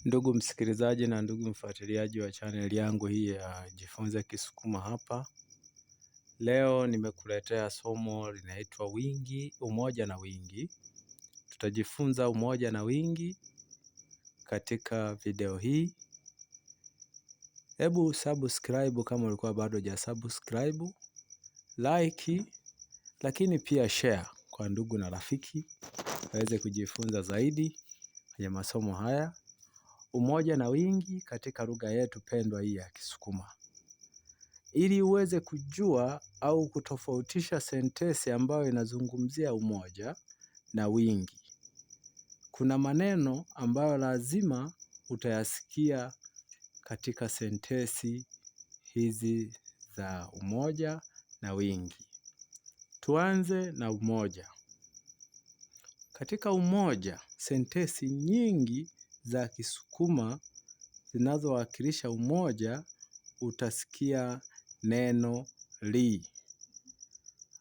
Ndugu msikilizaji na ndugu mfuatiliaji wa channel yangu hii ya Jifunze Kisukuma hapa. Leo nimekuletea somo linaitwa wingi, umoja na wingi. Tutajifunza umoja na wingi katika video hii. Hebu subscribe kama ulikuwa bado hujasubscribe, like, lakini pia share kwa ndugu na rafiki waweze kujifunza zaidi kwenye masomo haya. Umoja na wingi katika lugha yetu pendwa hii ya Kisukuma. Ili uweze kujua au kutofautisha sentensi ambayo inazungumzia umoja na wingi, kuna maneno ambayo lazima utayasikia katika sentensi hizi za umoja na wingi. Tuanze na umoja. Katika umoja, sentensi nyingi za Kisukuma zinazowakilisha umoja utasikia neno li.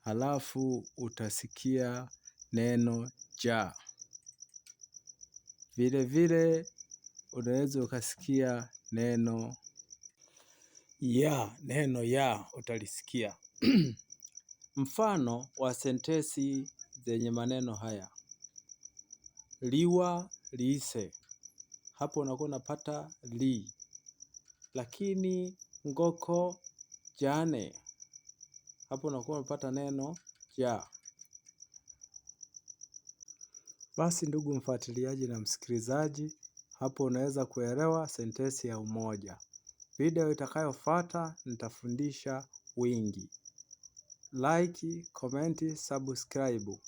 Halafu utasikia neno ja. Vile vile unaweza ukasikia neno ya. Neno ya utalisikia. Mfano wa sentensi zenye maneno haya: liwa, liise. Hapo unakuwa unapata li. Lakini ngoko, jane. Hapo unakuwa unapata neno ja. Basi ndugu mfuatiliaji na msikilizaji, hapo unaweza kuelewa sentensi ya umoja. Video itakayofuata nitafundisha wingi. Like, comment, subscribe.